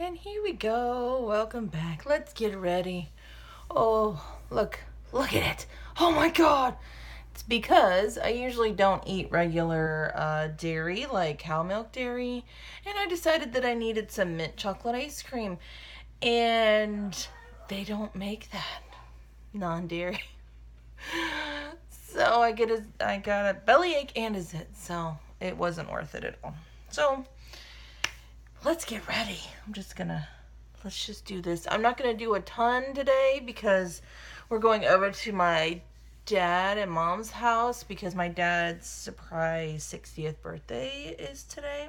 And here we go. Welcome back. Let's get ready. Oh, look at it. Oh my God. It's because I usually don't eat regular dairy, like cow milk dairy. And I decided that I needed some mint chocolate ice cream. And they don't make that non-dairy. So I got a bellyache and a zit. So it wasn't worth it at all. So let's get ready. Let's just do this. I'm not gonna do a ton today because we're going over to my dad and mom's house because my dad's surprise 60th birthday is today.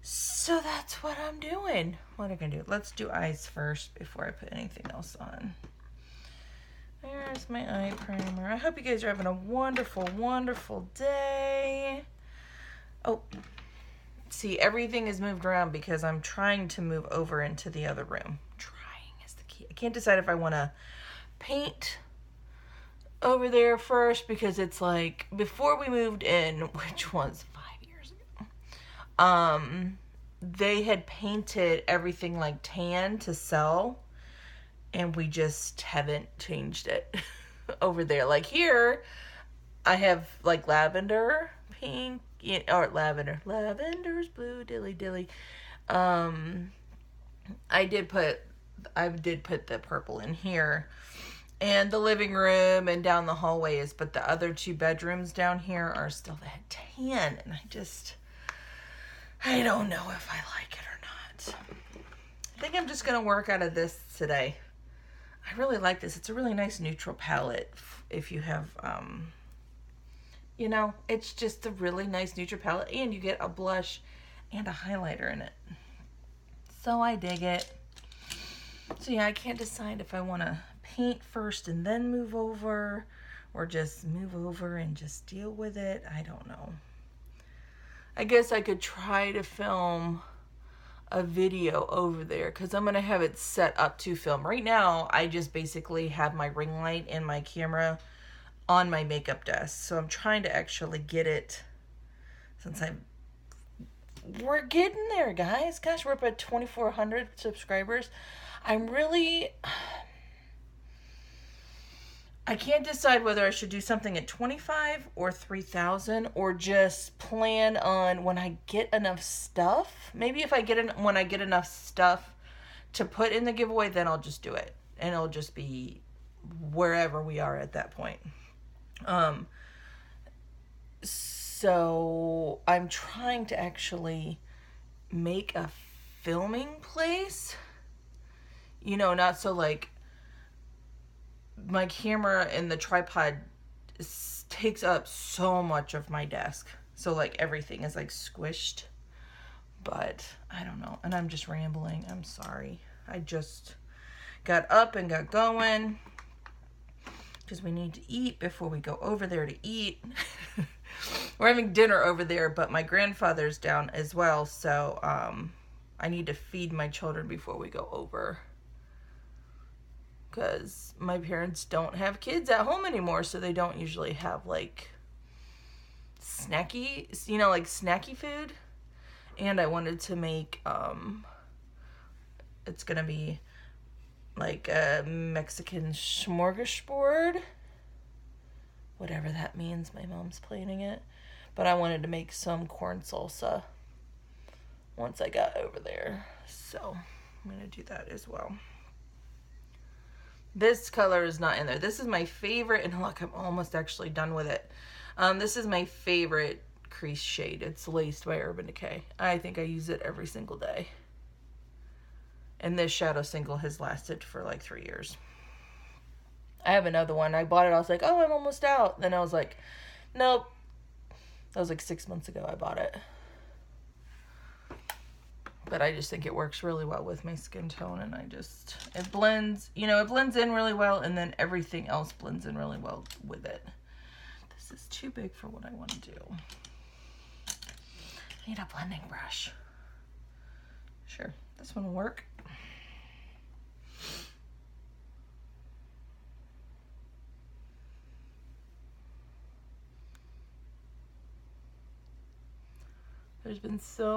So that's what I'm doing. What am I gonna do? Let's do eyes first before I put anything else on. There's my eye primer. I hope you guys are having a wonderful, wonderful day. Oh, see, everything is moved around because I'm trying to move over into the other room. Trying is the key. I can't decide if I want to paint over there first because it's like before we moved in, which was 5 years ago, they had painted everything like tan to sell, and we just haven't changed it over there. Like here, I have like lavender, pink, or lavender's blue, dilly dilly. I did put the purple in here, and the living room and down the hallways, but the other two bedrooms down here are still that tan, and I don't know if I like it or not. I think I'm just gonna work out of this today. I really like this. It's a really nice neutral palette if you have it's just a really nice neutral palette, and you get a blush and a highlighter in it. So I dig it. So yeah, I can't decide if I want to paint first and then move over, or just move over and just deal with it. I don't know. I guess I could try to film a video over there because I'm going to have it set up to film. Right now, I just basically have my ring light and my camera on my makeup desk. So I'm trying to actually get it since we're getting there, guys. Gosh, we're up at 2,400 subscribers. I can't decide whether I should do something at 25 or 3,000 or just plan on when I get enough stuff. Maybe if when I get enough stuff to put in the giveaway, then I'll just do it. And it'll just be wherever we are at that point. So I'm trying to actually make a filming place, not so like my camera and the tripod takes up so much of my desk. So like everything is like squished, but I don't know. And I'm just rambling. I'm sorry. I just got up and got going because we need to eat before we go over there to eat. We're having dinner over there, but my grandfather's down as well. So I need to feed my children before we go over, because my parents don't have kids at home anymore, so they don't usually have like snacky food. And I wanted to make it's gonna be like a Mexican smorgasbord, whatever that means. My mom's planning it, but I wanted to make some corn salsa once I got over there, so I'm gonna do that as well. This color is not in there. This is my favorite, and look, I'm almost actually done with it. This is my favorite crease shade. It's Laced by Urban Decay. I think I use it every single day. And this shadow single has lasted for like 3 years. I have another one. I bought it. I was like, oh, I'm almost out. Then I was like, nope. That was like 6 months ago I bought it. But I just think it works really well with my skin tone, and it blends, it blends in really well, and then everything else blends in really well with it. This is too big for what I want to do. I need a blending brush. Sure, this one will work.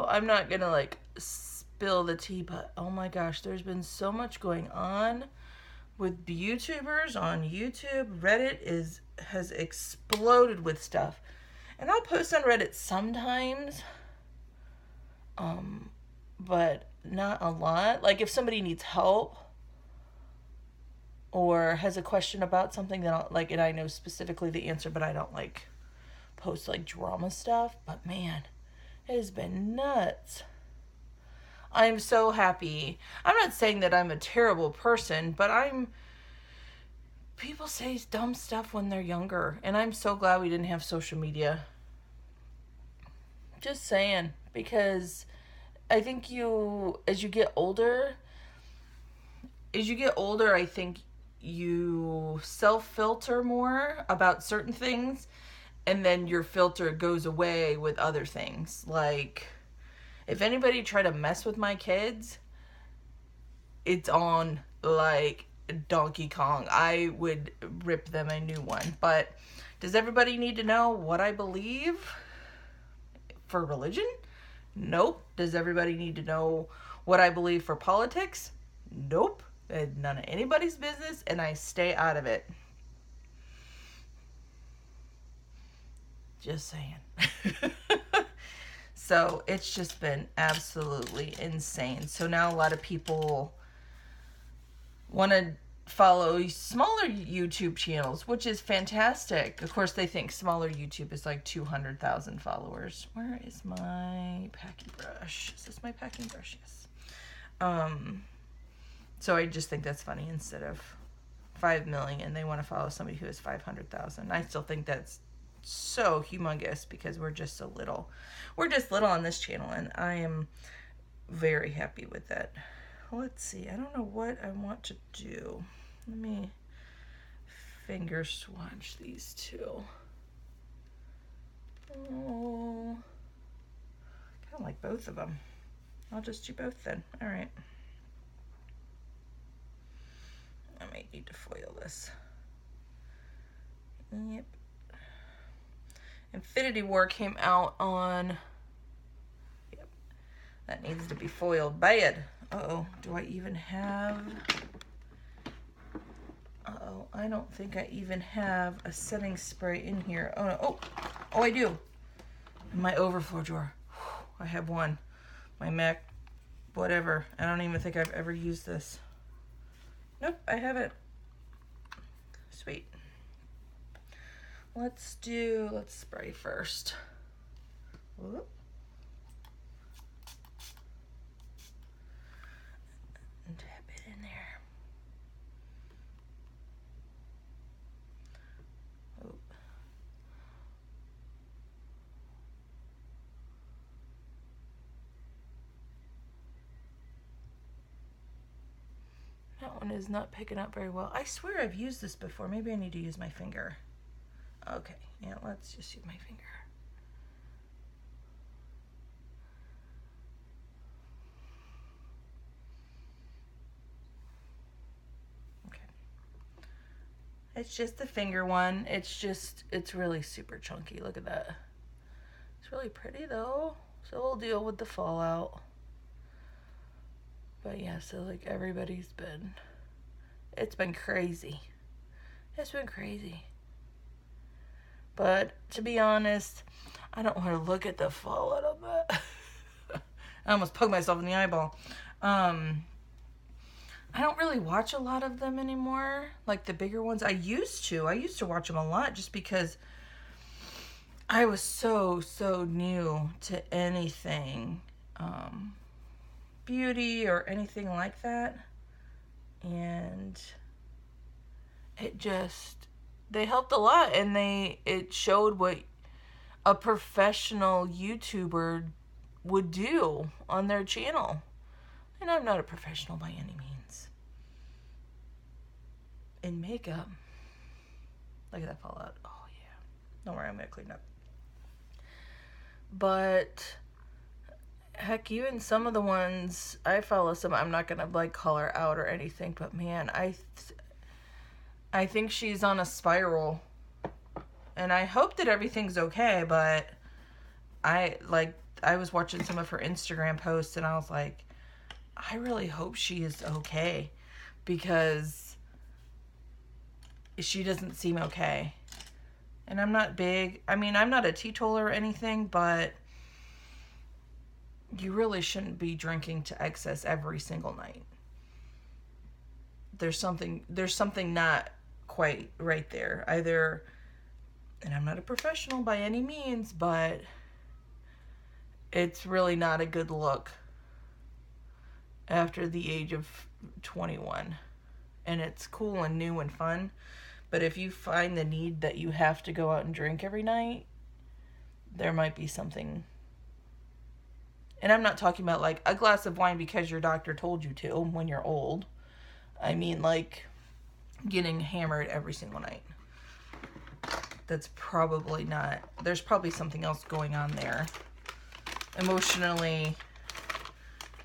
I'm not gonna like spill the tea, but oh my gosh, there's been so much going on with YouTubers on YouTube. Reddit has exploded with stuff. And I'll post on Reddit sometimes, but not a lot. Like if somebody needs help or has a question about something that I'll, like, and I know specifically the answer, but I don't like post like drama stuff. But man, it has been nuts. I'm so happy. I'm not saying that I'm a terrible person, but people say dumb stuff when they're younger, and I'm so glad we didn't have social media. Just saying, because I think as you get older, I think you self-filter more about certain things, and then your filter goes away with other things. Like, if anybody tried to mess with my kids, it's on, like, Donkey Kong. I would rip them a new one. But does everybody need to know what I believe for religion? Nope. Does everybody need to know what I believe for politics? Nope. It's none of anybody's business, and I stay out of it. Just saying. So it's just been absolutely insane. So now a lot of people want to follow smaller YouTube channels, which is fantastic. Of course, they think smaller YouTube is like 200,000 followers. Where is my packing brush? Is this my packing brush? Yes. So I just think that's funny. Instead of 5 million, they want to follow somebody who has 500,000. I still think that's so humongous because we're just so little. We're just little on this channel, and I am very happy with that. Let's see. I don't know what I want to do. Let me finger swatch these two. Oh, kind of like both of them. I'll just do both then. All right. I might need to foil this. Yep. Infinity War came out on... Yep. That needs to be foiled bad. Uh-oh. Do I even have... Uh-oh. I don't think I even have a setting spray in here. Oh, no. Oh, I do. In my overflow drawer. I have one. My MAC, whatever. I don't even think I've ever used this. Nope, I haven't. Sweet. Let's spray first. Whoop. And tap it in there. Oh. That one is not picking up very well. I swear I've used this before. Maybe I need to use my finger. Okay, yeah, let's just use my finger. Okay. It's just the finger one. It's really super chunky. Look at that. It's really pretty though. So we'll deal with the fallout. But yeah, so like it's been crazy. It's been crazy. But to be honest, I don't want to look at the fallout of that. I almost poked myself in the eyeball. I don't really watch a lot of them anymore. Like the bigger ones. I used to watch them a lot just because I was so new to anything beauty or anything like that. And they helped a lot, and it showed what a professional YouTuber would do on their channel. And I'm not a professional by any means. In makeup. Look at that fallout. Oh yeah. Don't worry, I'm gonna clean up. But heck, even some of the ones I follow, some I'm not gonna like call her out or anything, but man, I think she's on a spiral, and I hope that everything's okay, but I was watching some of her Instagram posts, and I was like, I really hope she is okay, because she doesn't seem okay. And I'm not big, I mean, I'm not a teetotaler or anything, but you really shouldn't be drinking to excess every single night. There's something not quite right there. Either, and I'm not a professional by any means, but it's really not a good look after the age of 21. And it's cool and new and fun, but if you find the need that you have to go out and drink every night, there might be something. And I'm not talking about like a glass of wine because your doctor told you to when you're old. I mean like getting hammered every single night. That's probably not, there's probably something else going on there emotionally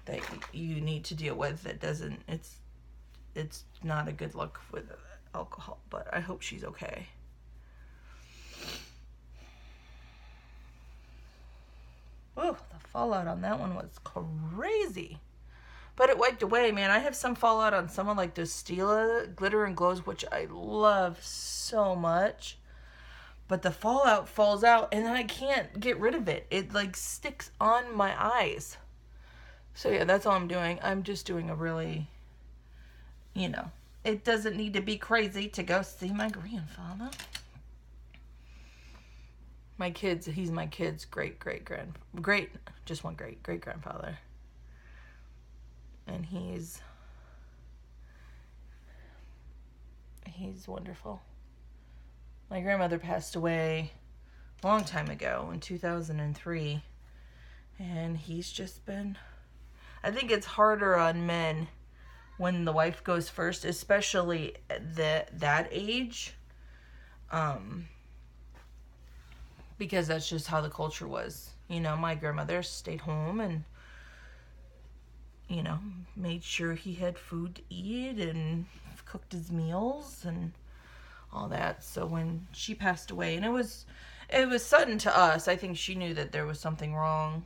that you need to deal with that doesn't, it's not a good look with alcohol, but I hope she's okay. Oh, the fallout on that one was crazy. But it wiped away, man. I have some fallout on someone like the Stila Glitter and Glows, which I love so much. But the fallout falls out, and then I can't get rid of it. It, like, sticks on my eyes. So, yeah, that's all I'm doing. I'm just doing a really, you know, it doesn't need to be crazy to go see my grandfather. My kids, he's my kid's just one great-grandfather. And he's wonderful. My grandmother passed away a long time ago in 2003. And he's just been, I think it's harder on men when the wife goes first, especially at that age. Because that's just how the culture was. You know, my grandmother stayed home and, you know, made sure he had food to eat and cooked his meals and all that. So when she passed away, and it was sudden to us. I think she knew that there was something wrong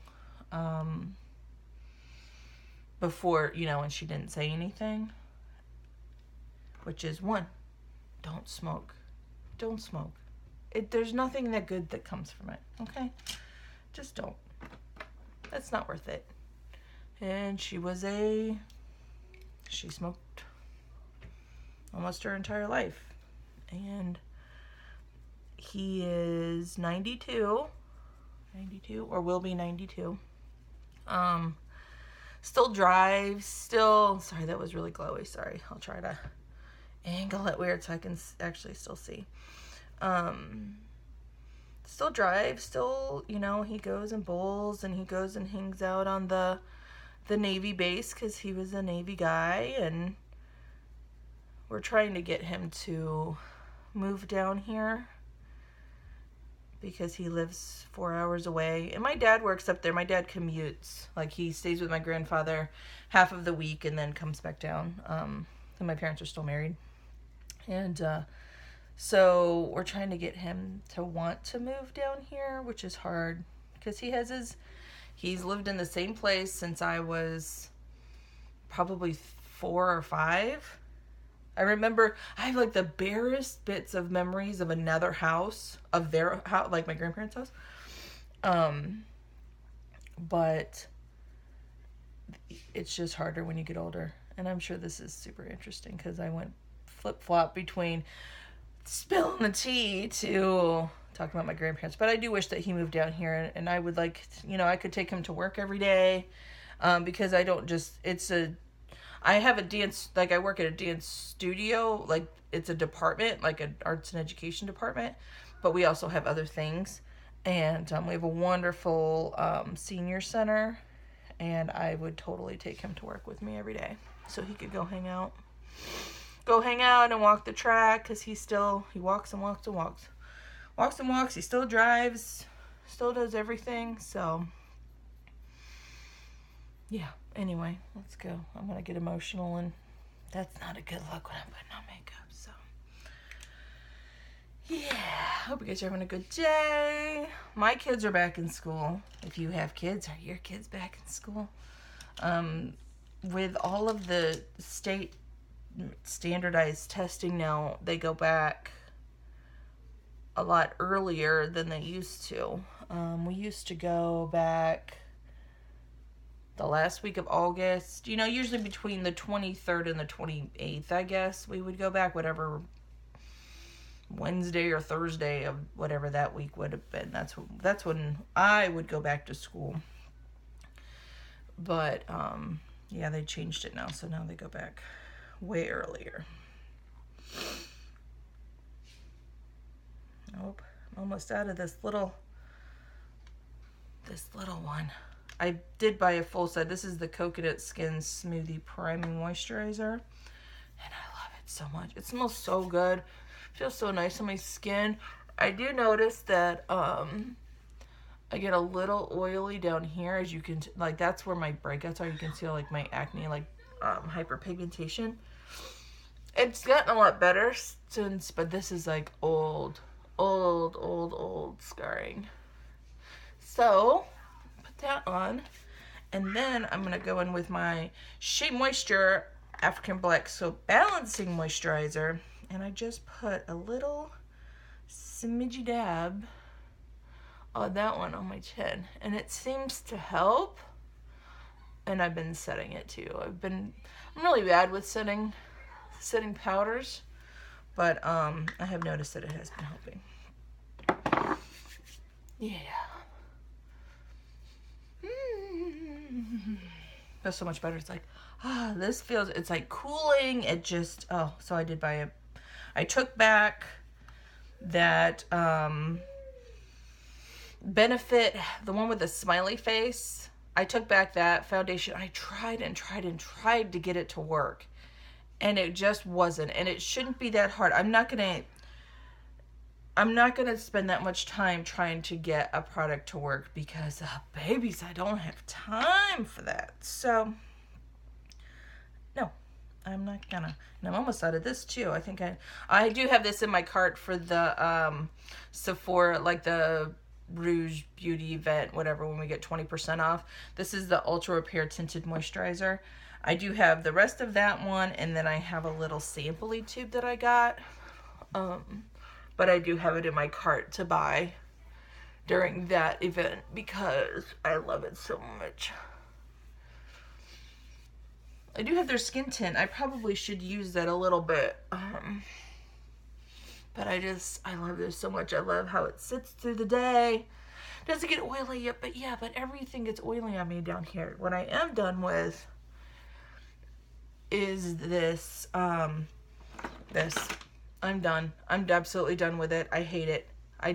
before, you know, and she didn't say anything. Which is, one, don't smoke. Don't smoke. There's nothing that good that comes from it, okay? Just don't. That's not worth it. And she smoked almost her entire life. And he is 92, or will be 92. Still drives, sorry, that was really glowy, sorry. I'll try to angle it weird so I can actually still see. Still drives, you know, he goes and bowls, and he goes and hangs out on the Navy base because he was a Navy guy, and we're trying to get him to move down here because he lives 4 hours away. And my dad works up there. My dad commutes. Like, he stays with my grandfather half of the week and then comes back down. And my parents are still married. And so we're trying to get him to want to move down here, which is hard because he's lived in the same place since I was probably 4 or 5. I remember I have like the barest bits of memories of another house, of their house, like my grandparents' house. But it's just harder when you get older. And I'm sure this is super interesting because I went flip-flop between spilling the tea to talking about my grandparents. But I do wish that he moved down here, and I would like, you know, I could take him to work every day, because I don't just, I have a dance, like I work at a dance studio, like it's a department, like an arts and education department, but we also have other things. And we have a wonderful senior center, and I would totally take him to work with me every day so he could go hang out and walk the track, because he walks and walks and walks. Walks and walks, he still drives, still does everything, so yeah. Anyway, let's go. I'm going to get emotional, and that's not a good look when I'm putting on makeup, so. Yeah, hope you guys are having a good day. My kids are back in school. If you have kids, are your kids back in school? with all of the state standardized testing now, they go back a lot earlier than they used to. We used to go back the last week of August, you know, usually between the 23rd and the 28th, I guess. We would go back whatever Wednesday or Thursday of whatever that week would have been. That's when I would go back to school. But, yeah, they changed it now, so now they go back way earlier. Nope, I'm almost out of this little one. I did buy a full set. This is the Coconut Skin Smoothie Priming Moisturizer. And I love it so much. It smells so good. It feels so nice on my skin. I do notice that I get a little oily down here, as you can, like, that's where my breakouts are. You can see like my acne, like hyperpigmentation. It's gotten a lot better since, but this is like old scarring. So put that on, and then I'm gonna go in with my Shea Moisture African Black Soap Balancing Moisturizer, and I just put a little smidgy dab on that one on my chin, and it seems to help. And I've been setting it too. I'm really bad with setting powders, but I have noticed that it has been helping. Yeah. Feels so much better. It's like, this feels, it's like cooling. It just, so I did buy I took back that Benefit, the one with the smiley face. I took back that foundation. I tried to get it to work, and it just wasn't. And it shouldn't be that hard. I'm not gonna spend that much time trying to get a product to work because, babies, I don't have time for that. So, no, I'm not gonna. And I'm almost out of this too. I think I do have this in my cart for the Sephora, like the Rouge Beauty event, whatever, when we get 20% off. This is the Ultra Repair Tinted Moisturizer. I do have the rest of that one, and then I have a little sample-y tube that I got. But I do have it in my cart to buy during that event because I love it so much. I do have their skin tint. I probably should use that a little bit. But I love this so much. I love how it sits through the day. Doesn't get oily yet, but yeah, but everything gets oily on me down here. What I am done with is this, I'm done. I'm absolutely done with it. I hate it. I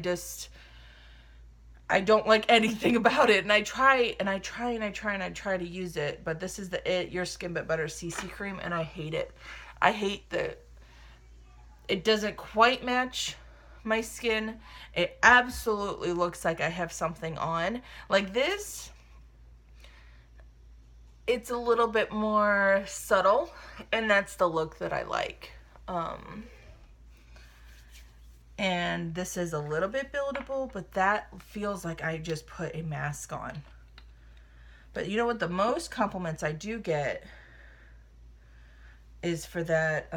don't like anything about it. And I try to use it, but this is the Your Skin But Better CC cream, and I hate it. I hate it doesn't quite match my skin. It absolutely looks like I have something on. Like this, it's a little bit more subtle, and that's the look that I like. And this is a little bit buildable, but that feels like I just put a mask on. But you know what? The most compliments I do get is for that,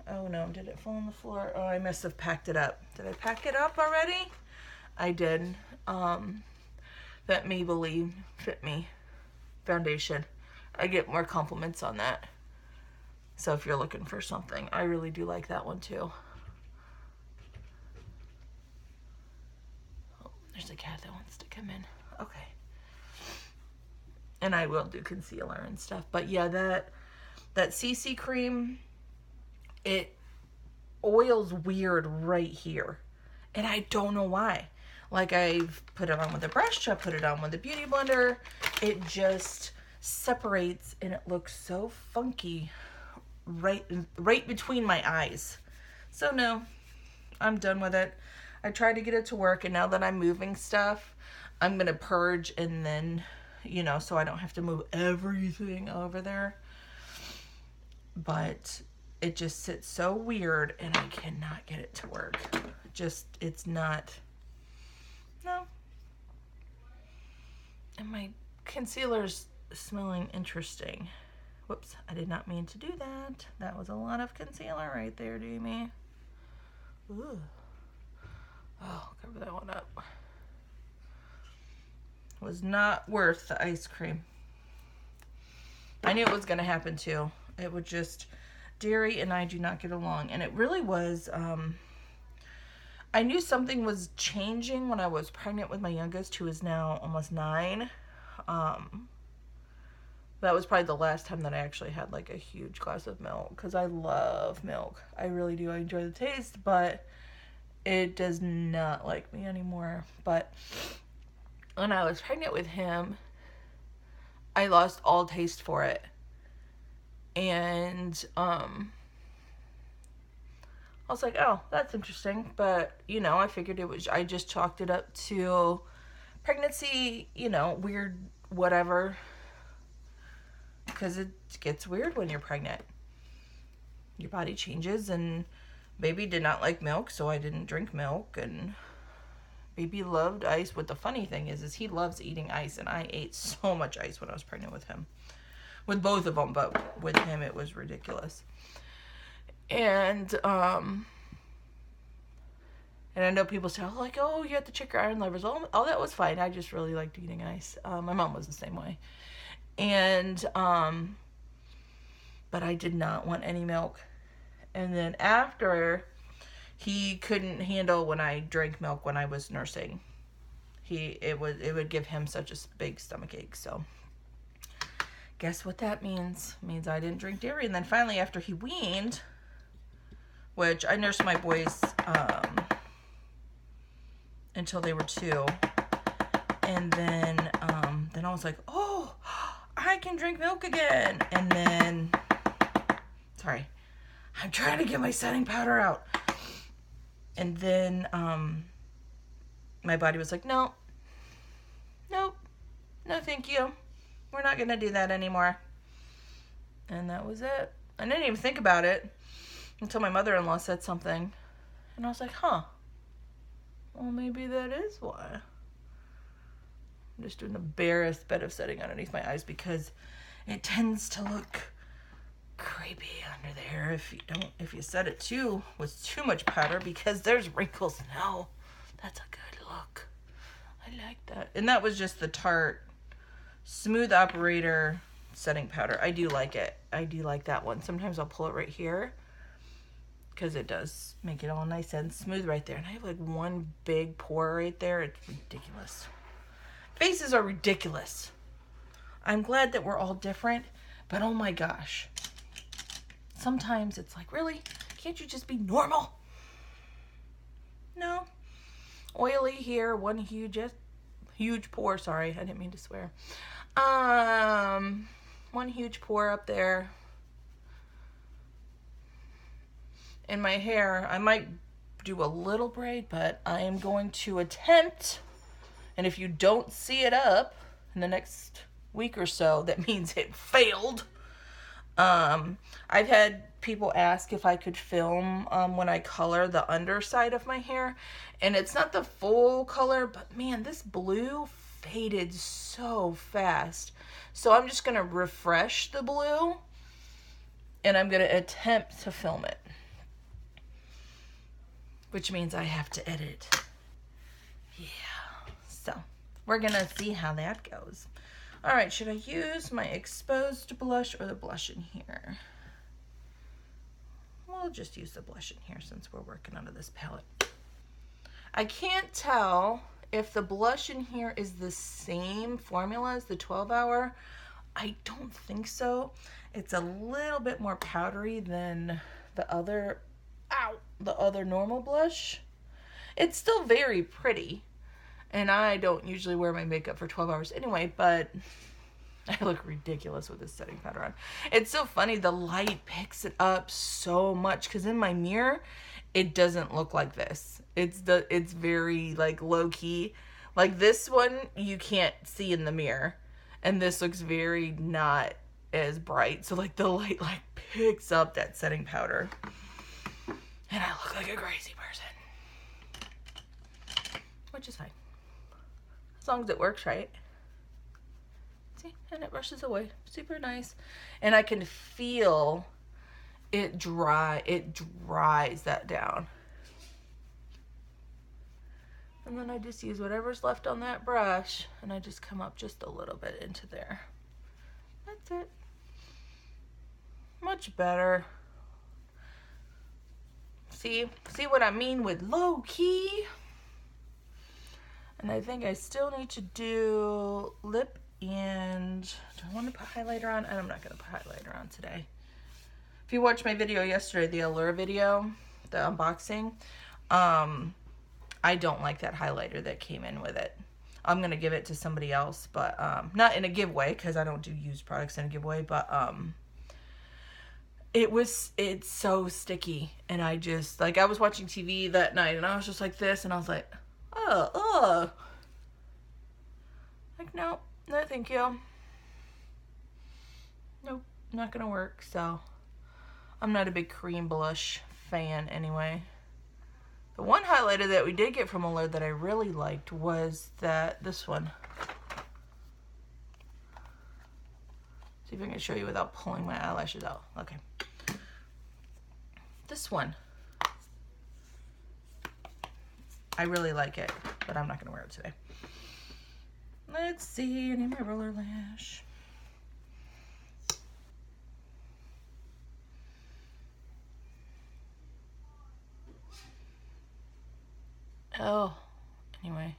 oh no, did it fall on the floor? Oh, I must have packed it up. Did I pack it up already? I did. That Maybelline Fit Me foundation. I get more compliments on that. So if you're looking for something, I really do like that one too. Oh, there's a cat that wants to come in. Okay. And I will do concealer and stuff. But yeah, that CC cream, it oils weird right here. And I don't know why. Like, I've put it on with a brush, I put it on with a beauty blender. It just separates and it looks so funky right between my eyes. So no, I'm done with it. I tried to get it to work, and now that I'm moving stuff, I'm going to purge and then, so I don't have to move everything over there. But it just sits so weird, and I cannot get it to work. It's not, no. And my concealer's smelling interesting. Whoops, I did not mean to do that. That was a lot of concealer right there, Jamie. Ooh. Oh, cover that one up. Was not worth the ice cream. I knew it was going to happen too. It would just, dairy and I do not get along. And it really was, I knew something was changing when I was pregnant with my youngest, who is now almost 9. That was probably the last time that I actually had like a huge glass of milk, because I love milk. I really do. I enjoy the taste, but it does not like me anymore. But when I was pregnant with him, I lost all taste for it. And I was like, oh, that's interesting. But, you know, I figured it was, I just chalked it up to pregnancy, you know, weird whatever. Because it gets weird when you're pregnant. Your body changes, and baby did not like milk, so I didn't drink milk, and baby loved ice. But the funny thing is he loves eating ice, and I ate so much ice when I was pregnant with him. With both of them, but with him it was ridiculous. And I know people say, oh, like, oh, you have to check your iron levels. Oh, that was fine. I just really liked eating ice. My mom was the same way. And, but I did not want any milk. And then after, he couldn't handle when I drank milk when I was nursing. It would give him such a big stomachache. So guess what that means? It means I didn't drink dairy. And then finally, after he weaned, which I nursed my boys, until they were 2. And then I was like, oh, I can drink milk again. And then, sorry, I'm trying to get my setting powder out. And then my body was like, nope, no thank you. We're not going to do that anymore. And that was it. I didn't even think about it until my mother-in-law said something. And I was like, huh, well, maybe that is why. I'm just doing the barest bit of setting underneath my eyes because it tends to look creepy under there if you set it with too much powder, because there's wrinkles now. That's a good look. I like that. And that was just the Tarte Smooth Operator setting powder. I do like it. I do like that one. Sometimes I'll pull it right here because it does make it all nice and smooth right there. And I have like one big pore right there. It's ridiculous. Faces are ridiculous. I'm glad that we're all different, but oh my gosh. Sometimes it's like, really? Can't you just be normal? No. Oily here, one huge pore. Sorry, I didn't mean to swear. One huge pore up there. In my hair, I might do a little braid, but I am going to attempt. And if you don't see it up in the next week or so, that means it failed. I've had people ask if I could film when I color the underside of my hair. And it's not the full color, but man, this blue faded so fast. So I'm just going to refresh the blue. And I'm going to attempt to film it. Which means I have to edit. Yeah. So, we're going to see how that goes. Alright, should I use my exposed blush or the blush in here? We'll just use the blush in here since we're working under this palette. I can't tell if the blush in here is the same formula as the 12-hour. I don't think so. It's a little bit more powdery than the other normal blush. It's still very pretty. And I don't usually wear my makeup for 12 hours anyway, but I look ridiculous with this setting powder on. It's so funny, the light picks it up so much, because in my mirror, it doesn't look like this. It's very like low key. Like this one, you can't see in the mirror. And this looks very not as bright. So like the light like picks up that setting powder. And I look like a crazy person. Which is fine. As long as it works right. See, and it brushes away. Super nice. And I can feel it dries that down. And then I just use whatever's left on that brush and I just come up just a little bit into there. That's it. Much better. See what I mean with low key? And I think I still need to do lip and do I want to put highlighter on? I'm not going to put highlighter on today. If you watched my video yesterday, the Allure video, the unboxing, I don't like that highlighter that came in with it. I'm going to give it to somebody else, but not in a giveaway because I don't do used products in a giveaway, but it's so sticky. And I just, like, I was watching TV that night and I was just like this and I was like, like, no, thank you. Nope, not going to work. So I'm not a big cream blush fan anyway. The one highlighter that we did get from Allure that I really liked was this one. See if I can show you without pulling my eyelashes out. Okay. This one. I really like it, but I'm not going to wear it today. Let's see. I need my roller lash. Oh, anyway.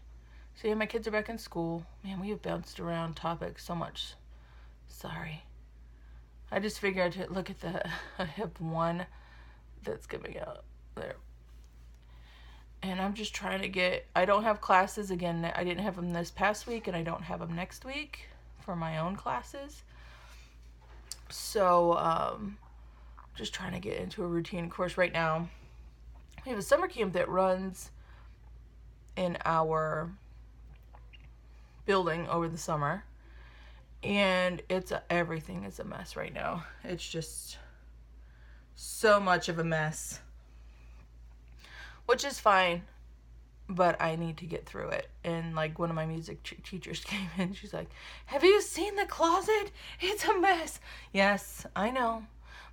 See, my kids are back in school. Man, we have bounced around topics so much. Sorry. I just figured to look at I have one that's coming out there. And I'm just trying to get, I don't have classes again. I didn't have them this past week and I don't have them next week for my own classes. So, just trying to get into a routine. Of course, right now, we have a summer camp that runs in our building over the summer, and everything is a mess right now. It's just so much of a mess, which is fine, but I need to get through it. And like one of my music teachers came in, she's like, have you seen the closet? It's a mess. Yes, I know,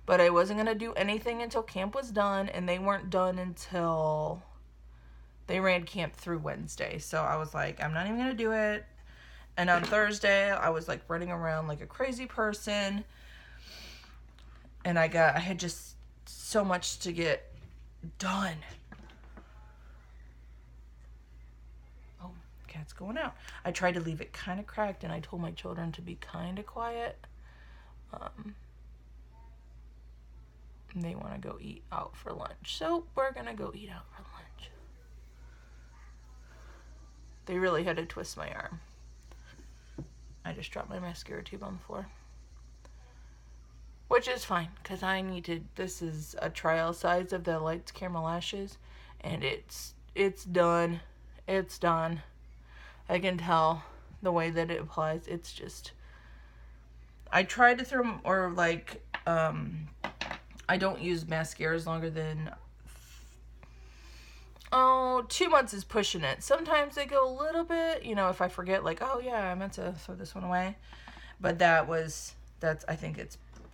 but I wasn't gonna do anything until camp was done, and they weren't done until they ran camp through Wednesday. So I was like, I'm not even going to do it. And on Thursday, I was like running around like a crazy person. And I had just so much to get done. Oh, cat's going out. I tried to leave it kind of cracked and I told my children to be kind of quiet. They want to go eat out for lunch. So we're going to go eat out for lunch. They really had to twist my arm. I just dropped my mascara tube on the floor. Which is fine, because I need to, this is a trial size of the Lights Camera Lashes, and it's done. It's done. I can tell the way that it applies. It's just, I tried to throw, or like, I don't use mascaras longer than 2 months is pushing it. Sometimes they go a little bit, you know, if I forget, like, oh yeah, I meant to throw this one away. But I think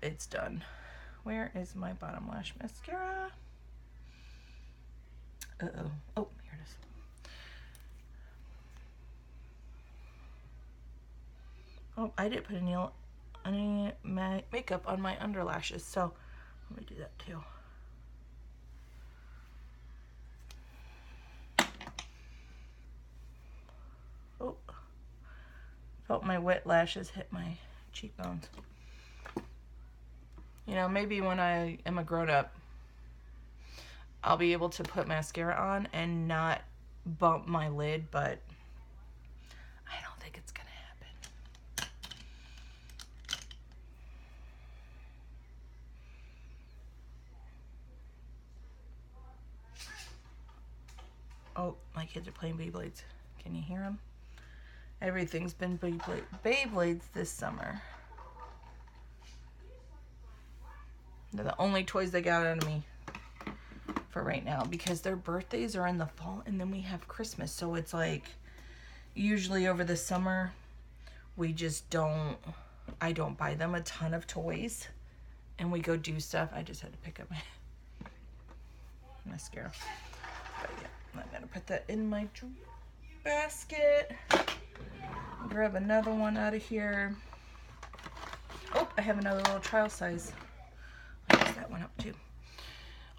it's done. Where is my bottom lash mascara? Uh-oh. Oh, here it is. Oh, I didn't put any makeup on my under lashes, so let me do that too. Oh, felt my wet lashes hit my cheekbones. You know, maybe when I am a grown-up, I'll be able to put mascara on and not bump my lid, but I don't think it's gonna happen. Oh, my kids are playing Beyblades. Can you hear them? Everything's been Beyblades this summer. They're the only toys they got out of me for right now, because their birthdays are in the fall and then we have Christmas. So it's like, usually over the summer we just don't, I don't buy them a ton of toys and we go do stuff. I just had to pick up my mascara. But yeah, I'm gonna put that in my basket. Grab another one out of here. Oh, I have another little trial size. I'll use that one up too.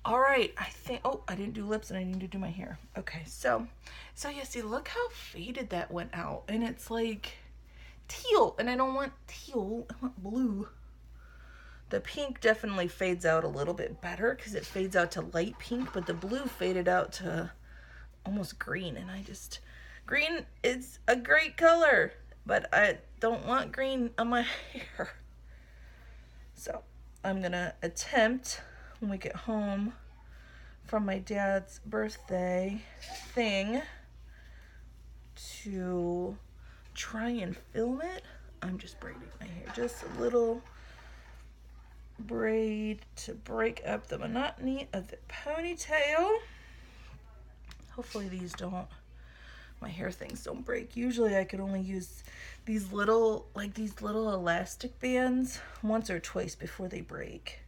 All right, I think, oh, I didn't do lips and I need to do my hair. Okay, so yeah, see, look how faded that went out. And it's like teal, and I don't want teal, I want blue. The pink definitely fades out a little bit better because it fades out to light pink, but the blue faded out to almost green, and green is a great color, but I don't want green on my hair. So I'm gonna attempt, when we get home from my dad's birthday thing, to try and film it. I'm just braiding my hair, just a little braid to break up the monotony of the ponytail. Hopefully these don't, my hair things don't break. Usually I could only use these little, like these little elastic bands once or twice before they break,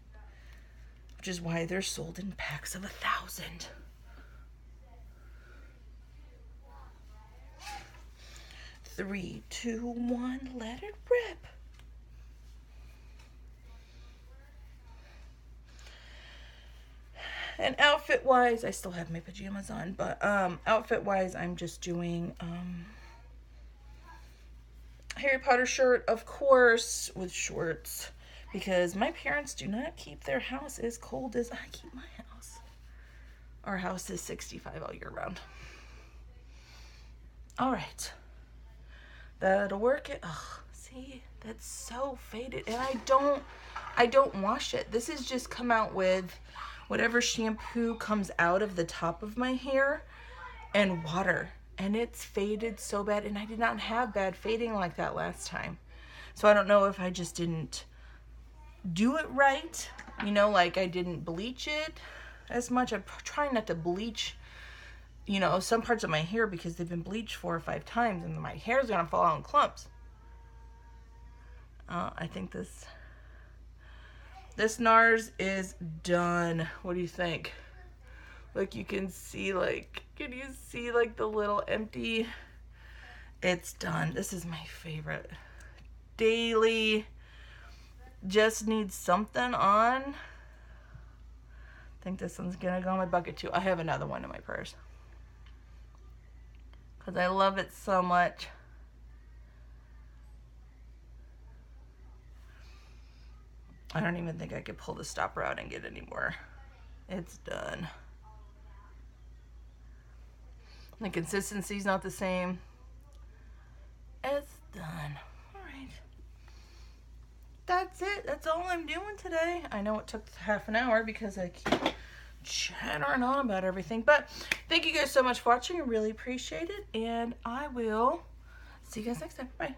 which is why they're sold in packs of 1,000. Three, two, one, let it rip. And outfit wise, I still have my pajamas on, but outfit wise, I'm just doing Harry Potter shirt, of course, with shorts, because my parents do not keep their house as cold as I keep my house. Our house is 65 all year round. All right, that'll work it. Oh, see, that's so faded, and I don't wash it. This has just come out with whatever shampoo comes out of the top of my hair and water, and it's faded so bad, and I did not have bad fading like that last time. So I don't know if I just didn't do it right, you know, like I didn't bleach it as much. I'm trying not to bleach, you know, some parts of my hair because they've been bleached 4 or 5 times and my hair's gonna fall out in clumps. I think this NARS is done. What do you think? Like, you can see, like, can you see like the little empty? It's done. This is my favorite. Daily, just needs something on. I think this one's gonna go in my bucket too. I have another one in my purse because I love it so much. I don't even think I could pull the stopper out and get any more. It's done. The consistency's not the same. It's done. All right. That's it. That's all I'm doing today. I know it took half an hour because I keep chattering on about everything. But thank you guys so much for watching. I really appreciate it. And I will see you guys next time. Bye.